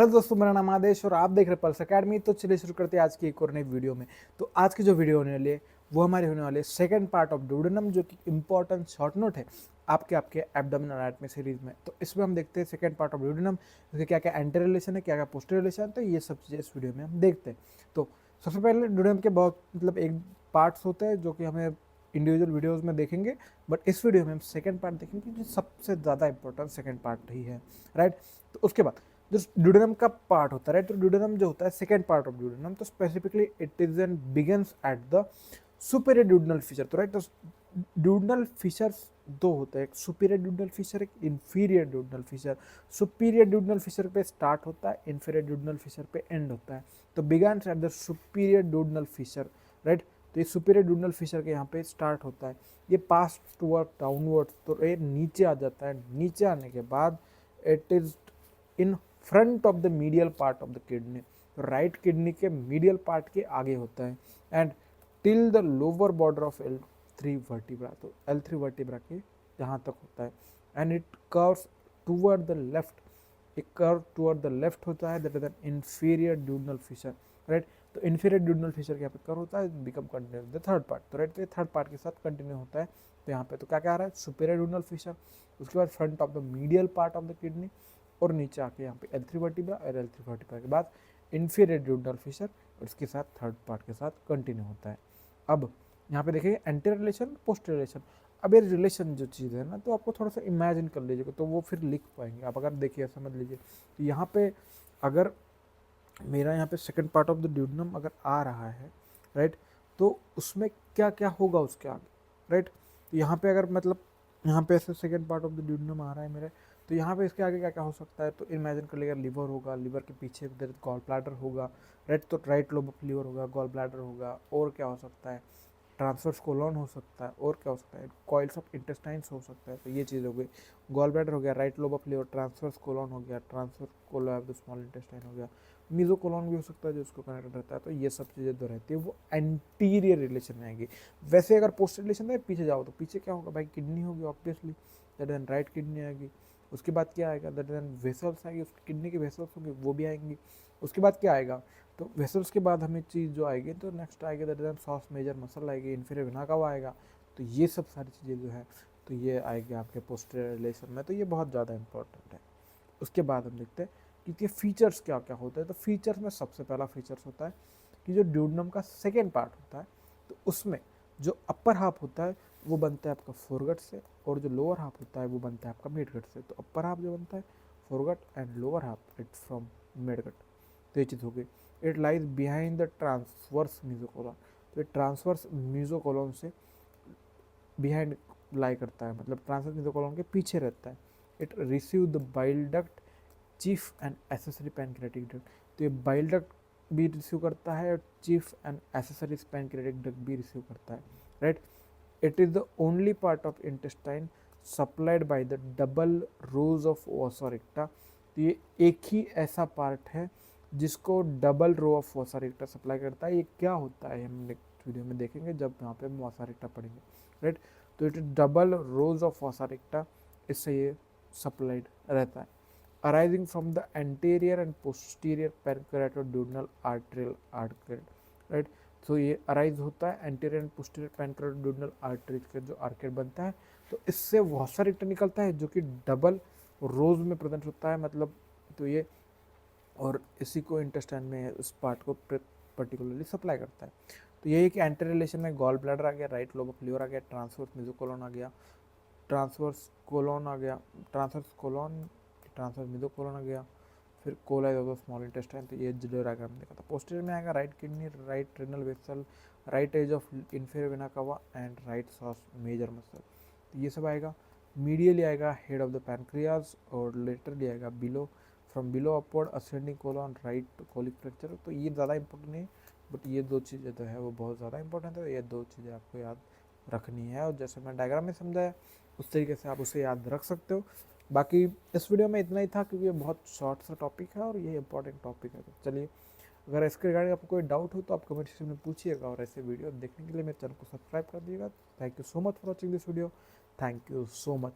Hello दोस्तों, मेरा नाम आदेश और आप देख रहे हैं पल्स अकेडमी। तो चलिए शुरू करते हैं आज की एक और नई वीडियो में। तो आज की जो वीडियो होने वाली है वो हमारे होने वाले सेकंड पार्ट ऑफ ड्यूडेनम, जो कि इंपॉर्टेंट शॉर्ट नोट है आपके एब्डोमिनल एनाटॉमी सीरीज में। तो इसमें हम देखते हैं सेकंड पार्ट ऑफ ड्यूडेनम, इसके क्या क्या एंटी रिलेशन है, क्या क्या पोस्टर रिलेशन है। तो ये सब चीज़ें इस वीडियो में हम देखते हैं। तो सबसे पहले ड्यूडेनम के बहुत एक पार्ट्स होते हैं जो कि हमें इंडिविजुअल वीडियोज़ में देखेंगे, बट इस वीडियो में हम सेकेंड पार्ट देखेंगे जो सबसे ज़्यादा इंपॉर्टेंट सेकेंड पार्ट ही है, राइट। तो उसके बाद जो ड्यूडेनम का पार्ट होता है, राइट, तो ड्यूडेनम जो होता है सेकेंड पार्ट ऑफ ड्यूडेनम, तो specifically it is and begins at the superior duodenal fissure. तो राइट, तो ड्यूडेनल फिशर्स दो होते हैं, एक सुपीरियर ड्यूडेनल फिशर, एक inferior duodenal fissure. Superior duodenal fissure पे स्टार्ट होता है, इंफीरियर ड्यूडेनल फिशर पे एंड होता है। तो begins at the superior duodenal fissure, right. तो ये सुपीरियर ड्यूडेनल फिशर के यहाँ पे स्टार्ट होता है, ये पास टूवर्ड डाउनवर्ड्स, तो ये नीचे आ जाता है। नीचे आने के बाद it is in front of the medial part of the kidney, तो राइट किडनी के मीडियल पार्ट के आगे होता है, and till the lower border of L3 vertebra, तो L3 वर्टिब्रा के यहाँ तक होता है। And it curves toward the left, एक कर्व टूवर्ड द लेफ्ट होता है, that is an inferior duodenal fissure, right. तो इंफीरियर ड्यूडेनल फिशर के यहाँ पे कर्व होता है, become continue the third part, तो राइट, तो थर्ड पार्ट के साथ कंटिन्यू होता है। तो यहाँ पे तो क्या क्या आ रहा है, सुपीरियर ड्यूडेनल फिशर, उसके बाद front of the medial part of the kidney, और नीचे आके यहाँ पे L3 वर्टिब्रा, और L3 वर्टिब्रा के बाद इंफीरियर ड्यूडेनल फिशर, और इसके साथ थर्ड पार्ट के साथ कंटिन्यू होता है। अब यहाँ पे देखिए एंटीरियर रिलेशन, पोस्टीरियर रिलेशन। अब ये रिलेशन जो चीज़ है ना, तो आपको थोड़ा सा इमेजिन कर लीजिएगा तो वो फिर लिख पाएंगे आप। अगर देखिए समझ लीजिए, तो यहाँ पे अगर मेरा यहाँ पे second part of the duodenum अगर आ रहा है, राइट, तो उसमें क्या क्या होगा उसके आगे, राइट। तो यहाँ पे अगर मतलब यहाँ पे ऐसे second part of the duodenum आ रहा है मेरे, तो यहाँ पे इसके आगे क्या क्या हो सकता है, तो इमेजिन कर लीजिएगा लिवर होगा, लिवर के पीछे इधर गॉल ब्लैडर होगा, राइट, तो राइट लोब ऑफ लिवर होगा, गॉल ब्लैडर होगा, और क्या हो सकता है, ट्रांसवर्स कोलन हो सकता है, और क्या हो सकता है, कॉइल्स ऑफ इंटेस्टाइन्स हो सकता है। तो ये चीज़ हो गई, गॉल ब्लैडर हो गया, right lobe of liver, transverse colon हो गया, transverse colon of the small intestine हो गया, मीजो कोलन भी हो सकता है जो उसको कनेक्टेड रहता है। तो ये सब चीज़ें जो रहती है वो एंटीरियर रिलेशन में आएगी। वैसे अगर पोस्टर रिलेशन में पीछे जाओ तो पीछे क्या होगा भाई, किडनी होगी obviously, that an right kidney आएगी। उसके बाद क्या आएगा, दैट एन वेसल्स आएगी, उसकी किडनी की वेसल्स होंगी वो भी आएंगी। उसके बाद क्या आएगा, तो वेसल्स के बाद हमें चीज़ जो आएगी, तो नेक्स्ट आएगी that is psoas major muscle आएगी, इन्फीरियर वेना कवा आएगा। तो ये सब सारी चीज़ें जो है तो ये आएगी आपके पोस्टीरियर रिलेशन में। तो ये बहुत ज़्यादा इंपॉर्टेंट है। उसके बाद हम देखते हैं कि इसके फीचर्स क्या क्या होते हैं। तो फीचर्स में सबसे पहला फीचर्स होता है कि जो ड्यूडेनम का सेकेंड पार्ट होता है, तो उसमें जो अपर हाफ होता है वो बनता है आपका फोरगट से, और जो लोअर हाफ होता है वो बनता है आपका मिडगट से। तो अपर हाफ जो बनता है foregut and lower half it from midgut. तो ये चीज़ हो गई। It lies behind the transverse mesocolon, तो ये ट्रांसवर्स मीजोकोलन से बिहाइंड लाई करता है, मतलब ट्रांसवर्स मीजोकोलन के पीछे रहता है। It receive the bile duct cheap and accessory pancreatic duct, तो ये बाइल डक्ट भी रिसीव करता है और cheap and accessory pancreatic duct भी रिसीव करता है, right. It is the only part of intestine supplied by the double rows of vasa recta, तो ये एक ही ऐसा पार्ट है जिसको double row of vasa recta supply करता है। ये क्या होता है हम नेक्स्ट वीडियो में देखेंगे जब यहाँ पे हम वसा रिक्टा पढ़ेंगे, राइट। तो it is double rows of vasa recta, इससे ये सप्लाइड रहता है। Arising from the anterior and posterior pancreaticoduodenal arterial arcade, right. तो ये अराइज होता है anterior and posterior pancreaticoduodenal arteries का जो आर्केड बनता है, तो इससे वसा रिक्टा निकलता है जो कि डबल रोज में प्रेजेंट होता है, मतलब तो ये, और इसी को इंटेस्टाइन में इस पार्ट को पर्टिकुलरली सप्लाई करता है। तो यही कि एंटी रिलेशन में गॉल ब्लैडर आ गया, राइट लोब ऑफ लिवर आ गया, ट्रांसवर्स मेसोकोलोन आ गया, ट्रांसवर्स कोलोन आ गया, ट्रांसवर्स मेसोकोलोन आ गया, फिर coils of the small intestine. तो ये जो डायग्राम देखा था। पोस्टीरियर में आएगा right kidney, right renal vessel, right edge of inferior vena cava and right psoas major muscle. तो ये सब आएगा। मीडियली आएगा हेड ऑफ द पैनक्रियाज, और लेटरली आएगा below, from below upward ascending colon right colic fracture. तो ये ज़्यादा इंपॉर्टेंट नहीं, बट ये दो चीज़ें जो है वो बहुत ज़्यादा इंपॉर्टेंट है। ये दो चीज़ें आपको याद रखनी है, और जैसे मैं डायग्राम में समझाया उस तरीके से आप उसे याद रख सकते हो। बाकी इस वीडियो में इतना ही था, क्योंकि ये बहुत शॉर्ट सा टॉपिक है और ये इंपॉर्टेंट टॉपिक है। तो चलिए, अगर इसके रिगार्डिंग आपको कोई डाउट हो तो आप कमेंट सेक्शन में पूछिएगा, और ऐसे वीडियो देखने के लिए मेरे चैनल को सब्सक्राइब कर दीजिएगा। Thank you so much for watching this video. Thank you so much.